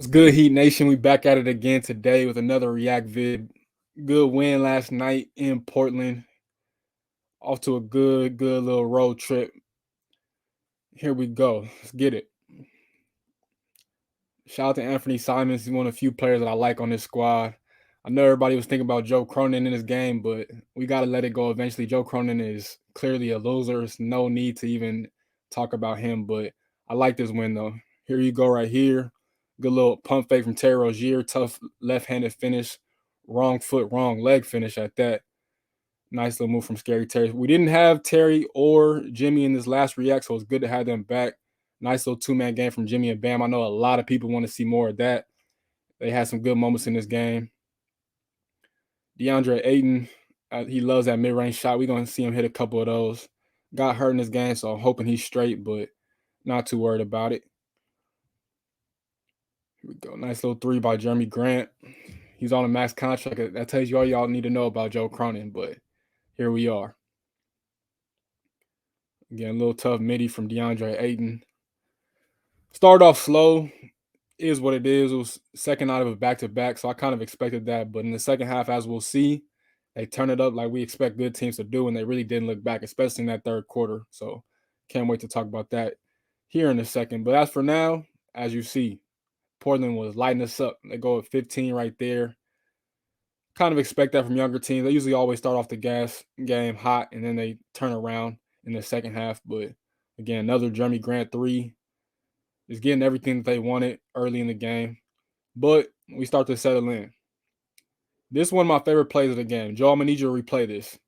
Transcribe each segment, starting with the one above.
What's good, Heat Nation? We back at it again today with another React vid. Good win last night in Portland. Off to a good little road trip. Here we go. Let's get it. Shout out to Anthony Simons. He's one of the few players that I like on this squad. I know everybody was thinking about Joe Cronin in this game, but we got to let it go eventually. Joe Cronin is clearly a loser. There's no need to even talk about him, but I like this win, though. Here you go right here. Good little pump fake from Terry Rozier. Tough left-handed finish. Wrong foot, wrong leg finish at that. Nice little move from Scary Terry. We didn't have Terry or Jimmy in this last react, so it's good to have them back. Nice little two-man game from Jimmy and Bam. I know a lot of people want to see more of that. They had some good moments in this game. DeAndre Ayton, he loves that mid-range shot. We're going to see him hit a couple of those. Got hurt in this game, so I'm hoping he's straight, but not too worried about it. Here we go. Nice little three by Jeremy Grant. He's on a max contract. That tells you all y'all need to know about Joe Cronin, but here we are. Again, a little tough midi from DeAndre Ayton. Started off slow, is what it is. It was second out of a back-to-back, so I kind of expected that. But in the second half, as we'll see, they turn it up like we expect good teams to do, and they really didn't look back, especially in that third quarter. So can't wait to talk about that here in a second. But as for now, as you see, Portland was lighting us up. They go at 15 right there. Kind of expect that from younger teams. They usually always start off the gas game hot, and then they turn around in the second half. But again, another Jeremy Grant three is getting everything that they wanted early in the game. But we start to settle in. This is one of my favorite plays of the game. Joe, I'm gonna need you to replay this.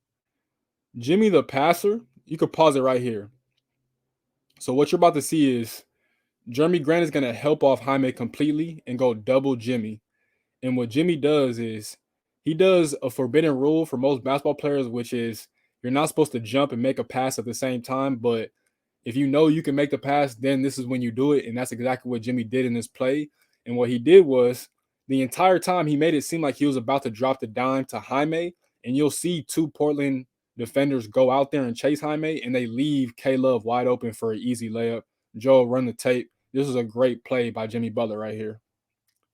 Jimmy the passer, you could pause it right here. So what you're about to see is Jeremy Grant is gonna help off Jaime completely and go double Jimmy. And what Jimmy does is he does a forbidden rule for most basketball players, which is you're not supposed to jump and make a pass at the same time. But if you know you can make the pass, then this is when you do it. And that's exactly what Jimmy did in this play. And what he did was the entire time he made it seem like he was about to drop the dime to Jaime. And you'll see two Portland defenders go out there and chase Jaime, and they leave K Love wide open for an easy layup. Joe, run the tape. This is a great play by Jimmy Butler right here.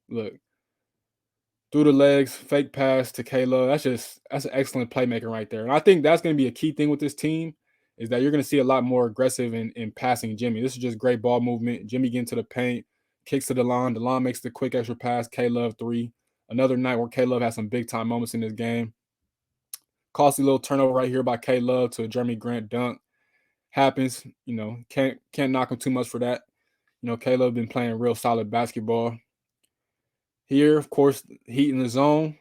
Look, through the legs, fake pass to Kayla. That's an excellent playmaker right there. And I think that's going to be a key thing with this team is that you're going to see a lot more aggressive in passing Jimmy. This is just great ball movement. Jimmy getting to the paint, kicks to the line. The line makes the quick extra pass. K-Love three. Another night where K-Love has some big time moments in this game. Costly little turnover right here by K-Love to a Jeremy Grant dunk. Happens, can't knock him too much for that. K-Love been playing real solid basketball. Here, of course, Heat in the zone.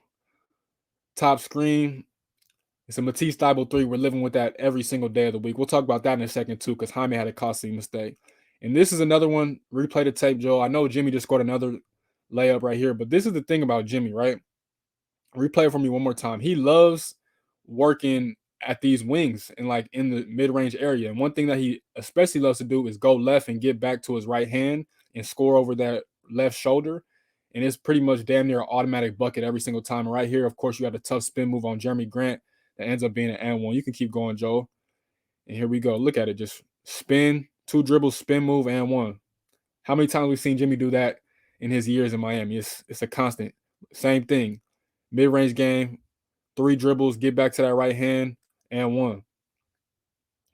Top screen. It's a Matisse Thybulle three. We're living with that every single day of the week. We'll talk about that in a second too, because Jaime had a costly mistake. And this is another one. Replay the tape, Joe. I know Jimmy just scored another layup right here, but this is the thing about Jimmy, right? Replay it for me one more time. He loves working at these wings and like in the mid-range area. And one thing that he especially loves to do is go left and get back to his right hand and score over that left shoulder. And it's pretty much damn near an automatic bucket every single time. And right here, of course, you got a tough spin move on Jeremy Grant that ends up being an and one. You can keep going, Joe. And here we go. Look at it. Just spin, two dribbles, spin move, and one. How many times we've seen Jimmy do that in his years in Miami? It's a constant. Same thing. Mid-range game, three dribbles, get back to that right hand, and one.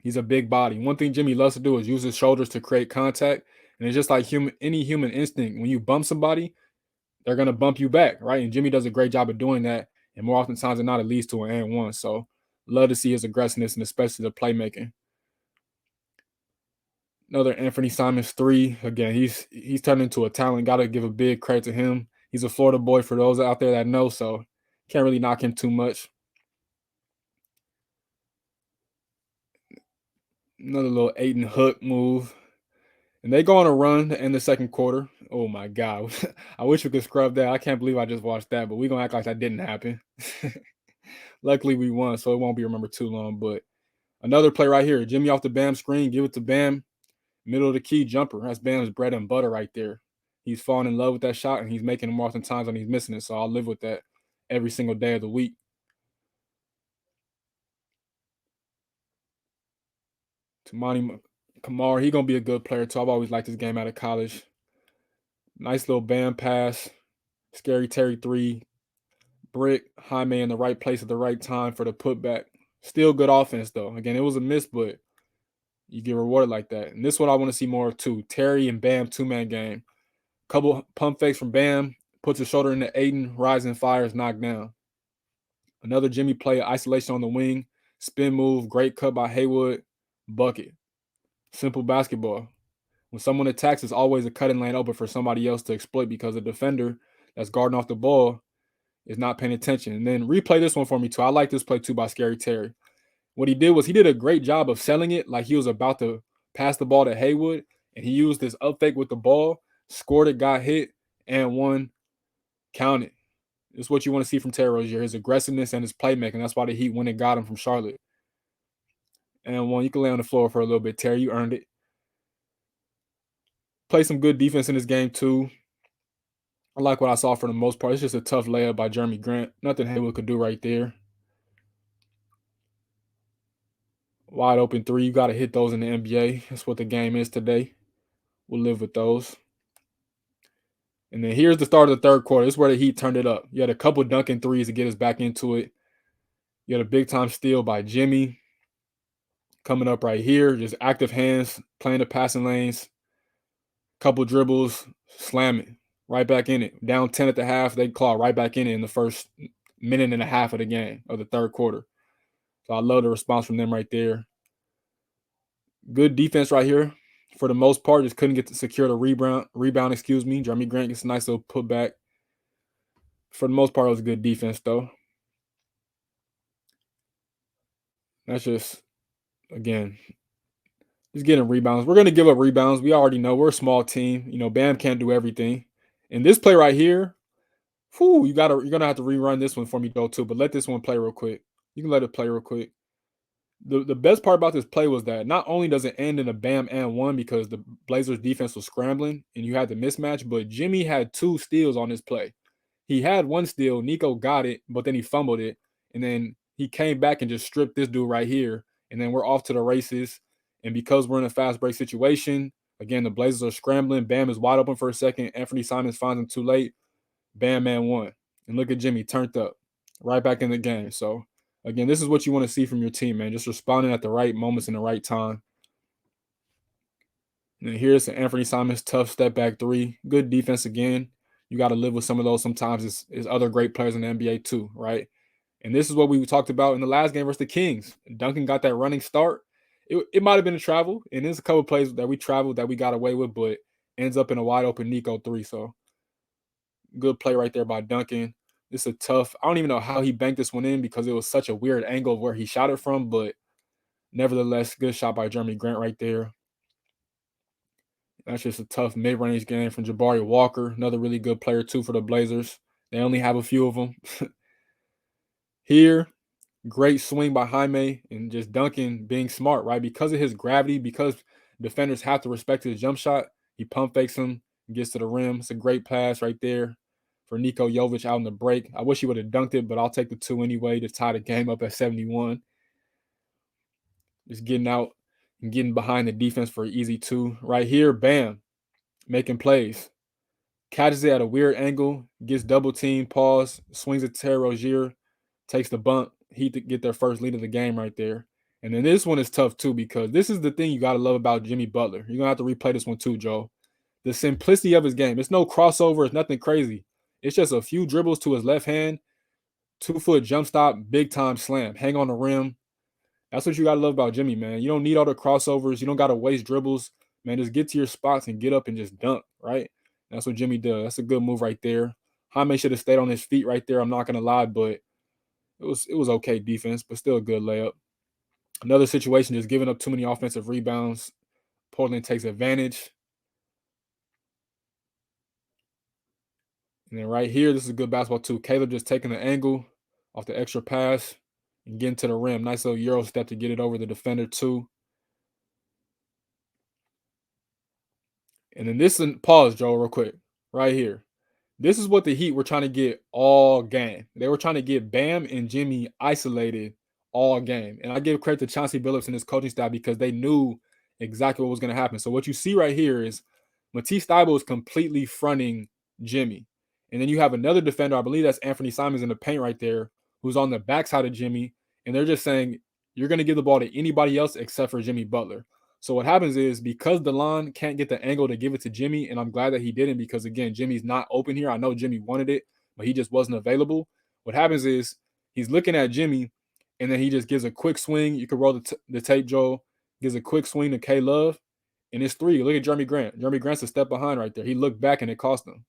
He's a big body. One thing Jimmy loves to do is use his shoulders to create contact. And it's just like any human instinct. When you bump somebody, they're gonna bump you back, right? And Jimmy does a great job of doing that. And more often times than not, it leads to an and one. So love to see his aggressiveness and especially the playmaking. Another Anthony Simons three. Again, he's turned into a talent. Got to give a big credit to him. He's a Florida boy for those out there that know. So can't really knock him too much. Another little Aiden hook move. And they go on a run to end the second quarter. Oh my God. I wish we could scrub that. I can't believe I just watched that, but we're going to act like that didn't happen. Luckily, we won, so it won't be remembered too long. But another play right here. Jimmy off the Bam screen. Give it to Bam. Middle of the key jumper. That's Bam's bread and butter right there. He's falling in love with that shot, and he's making them often times when he's missing it. So I'll live with that every single day of the week. Tamani Kamara, he's going to be a good player, too. I've always liked this game out of college. Nice little Bam pass. Scary Terry three. Brick, Jaime in the right place at the right time for the putback. Still good offense though. Again, it was a miss, but you get rewarded like that. And this one I want to see more of too. Terry and Bam two-man game. Couple pump fakes from Bam, puts his shoulder into Aiden, rising fires, knocked down. Another Jimmy play, isolation on the wing, spin move, great cut by Haywood, bucket. Simple basketball. When someone attacks, it's always a cutting lane open for somebody else to exploit because the defender that's guarding off the ball is not paying attention. And then replay this one for me too. I like this play too by Scary Terry. What he did was he did a great job of selling it like he was about to pass the ball to Haywood, and he used this up fake with the ball, scored it, got hit, and won. Count it. It's what you want to see from Terry Rozier, his aggressiveness and his playmaking. That's why the Heat went and got him from Charlotte. And one, you can lay on the floor for a little bit, Terry. You earned it. Play some good defense in this game too. I like what I saw for the most part. It's just a tough layup by Jeremy Grant. Nothing Haywood could do right there. Wide open three. You got to hit those in the NBA. That's what the game is today. We'll live with those. And then here's the start of the third quarter. This is where the Heat turned it up. You had a couple dunking threes to get us back into it. You had a big time steal by Jimmy coming up right here. Just active hands, playing the passing lanes. Couple dribbles, slam it. Right back in it. Down 10 at the half. They claw right back in it in the first minute and a half of the game, of the third quarter. So I love the response from them right there. Good defense right here. For the most part, just couldn't get to secure the rebound, excuse me. Jeremy Grant gets a nice little putback. For the most part, it was good defense, though. That's just, again, just getting rebounds. We're going to give up rebounds. We already know we're a small team. You know, Bam can't do everything. And this play right here, you're gonna have to rerun this one for me though too. But let this one play real quick. You can let it play real quick. The best part about this play was that not only does it end in a Bam and one because the Blazers defense was scrambling and you had the mismatch, but Jimmy had 2 steals on this play. He had one steal, Nico got it, but then he fumbled it, and then he came back and just stripped this dude right here, and then we're off to the races. And because we're in a fast break situation, again, the Blazers are scrambling. Bam is wide open for a second. Anthony Simons finds him too late. Bam man one. And look at Jimmy turned up right back in the game. So again, this is what you want to see from your team, man. Just responding at the right moments in the right time. And here's an Anthony Simons tough step back three. Good defense again. You got to live with some of those sometimes. It's other great players in the NBA too, right? And this is what we talked about in the last game versus the Kings. Duncan got that running start. It might have been a travel, and there's a couple plays that we traveled that we got away with, but ends up in a wide open Nico three. So good play right there by Duncan. This is a tough. I don't even know how he banked this one in because it was such a weird angle of where he shot it from, but nevertheless, good shot by Jeremy Grant right there. That's just a tough mid-range game from Jabari Walker, another really good player too for the Blazers. They only have a few of them. Here, great swing by Jaime and just Duncan being smart, right? Because of his gravity, because defenders have to respect his jump shot, he pump fakes him, gets to the rim. It's a great pass right there for Niko Jovic out in the break. I wish he would have dunked it, but I'll take the 2 anyway to tie the game up at 71. Just getting out and getting behind the defense for easy 2. Right here, bam, making plays. Catches it at a weird angle, gets double teamed, pause, swings it to Terry Rozier, takes the bump. He get their first lead of the game right there. And then this one is tough too because this is the thing you got to love about Jimmy Butler. You're going to have to replay this one too, Joe. The simplicity of his game. It's no crossover. It's nothing crazy. It's just a few dribbles to his left hand, 2-foot jump stop, big time slam, hang on the rim. That's what you got to love about Jimmy, man. You don't need all the crossovers. You don't got to waste dribbles. Man, just get to your spots and get up and just dunk, right? That's what Jimmy does. That's a good move right there. Jaime should have stayed on his feet right there. I'm not going to lie, but it was okay defense, but still a good layup. Another situation, just giving up too many offensive rebounds. Portland takes advantage. And then right here, this is a good basketball too. Caleb just taking the angle off the extra pass and getting to the rim. Nice little Euro step to get it over the defender too. And then this, pause, Joe, real quick. Right here. This is what the Heat were trying to get all game. They were trying to get Bam and Jimmy isolated all game. And I give credit to Chauncey Billups and his coaching staff because they knew exactly what was going to happen. So what you see right here is Matisse Thybulle is completely fronting Jimmy. And then you have another defender, I believe that's Anthony Simons in the paint right there, who's on the backside of Jimmy. And they're just saying, you're going to give the ball to anybody else except for Jimmy Butler. So what happens is because DeLon can't get the angle to give it to Jimmy, and I'm glad that he didn't because, again, Jimmy's not open here. I know Jimmy wanted it, but he just wasn't available. What happens is he's looking at Jimmy, and then he just gives a quick swing. You can roll the tape, Joe. Gives a quick swing to K Love, and it's three. Look at Jeremy Grant. Jeremy Grant's a step behind right there. He looked back, and it cost him.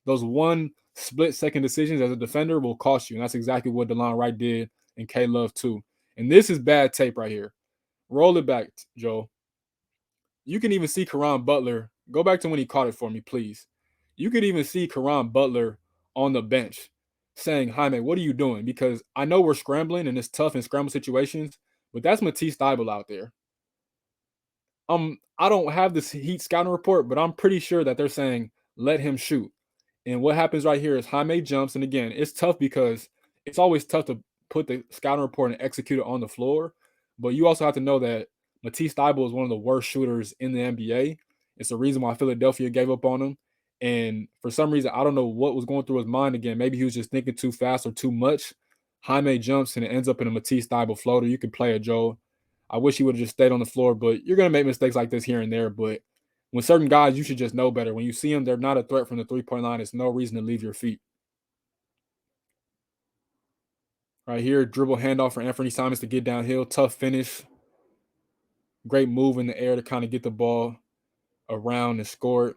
Those one split-second decisions as a defender will cost you, and that's exactly what DeLon Wright did and K Love too. And this is bad tape right here. Roll it back, Joe. You can even see Caron Butler. Go back to when he caught it for me, please. You could even see Caron Butler on the bench saying, Jaime, what are you doing? Because I know we're scrambling and it's tough in scramble situations, but that's Matisse Thybulle out there. I don't have this Heat scouting report, but I'm pretty sure that they're saying, let him shoot. And what happens right here is Jaime jumps. And again, it's tough because it's always tough to put the scouting report and execute it on the floor. But you also have to know that Matisse Thybulle is one of the worst shooters in the NBA. It's the reason why Philadelphia gave up on him. And for some reason, I don't know what was going through his mind again. Maybe he was just thinking too fast or too much. Jaime jumps and it ends up in a Matisse Thybulle floater. You can play it, Joe. I wish he would have just stayed on the floor, but you're going to make mistakes like this here and there. But when certain guys, you should just know better. When you see them, they're not a threat from the three-point line. It's no reason to leave your feet. Right here, dribble handoff for Anthony Simons to get downhill. Tough finish. Great move in the air to kind of get the ball around and score it.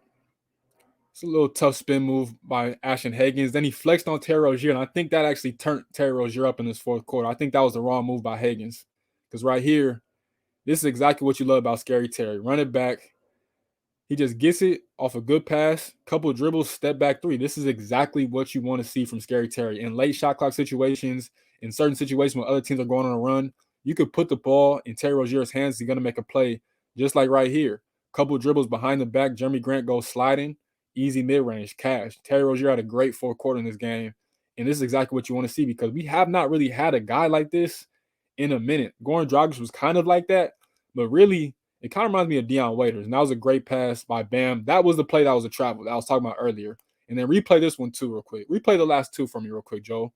It's a little tough spin move by Ashton Hagans. Then he flexed on Terry Rozier, and I think that actually turned Terry Rozier up in this fourth quarter. I think that was the wrong move by Hagans. Because right here, this is exactly what you love about Scary Terry. Run it back. He just gets it off a good pass, couple of dribbles, step back three. This is exactly what you want to see from Scary Terry. In late shot clock situations, in certain situations when other teams are going on a run, you could put the ball in Terry Rozier's hands. He's going to make a play just like right here. Couple of dribbles behind the back. Jeremy Grant goes sliding. Easy mid-range, cash. Terry Rozier had a great fourth quarter in this game. And this is exactly what you want to see because we have not really had a guy like this in a minute. Goran Dragic was kind of like that, but really – it kind of reminds me of Deion Waiters, and that was a great pass by Bam. That was the play that was a travel that I was talking about earlier. And then replay this one too real quick. Replay the last two for me real quick, Joe.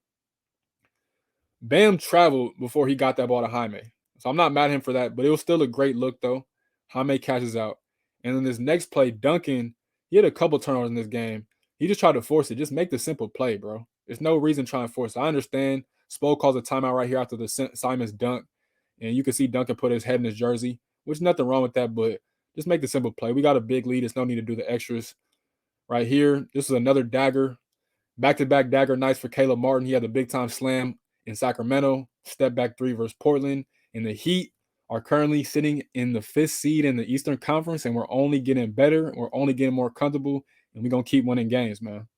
Bam traveled before he got that ball to Jaime. So I'm not mad at him for that, but it was still a great look though. Jaime catches out. And then this next play, Duncan, he had a couple turnovers in this game. He just tried to force it. Just make the simple play, bro. There's no reason trying to force it. I understand Spo calls a timeout right here after the Simons dunk. And you can see Duncan put his head in his jersey. Which nothing wrong with that, but just make the simple play. We got a big lead. It's no need to do the extras. Right here, this is another dagger. Back-to-back dagger nights for Caleb Martin. He had a big-time slam in Sacramento. Step back three versus Portland. And the Heat are currently sitting in the 5th seed in the Eastern Conference, and we're only getting better. We're only getting more comfortable, and we're going to keep winning games, man.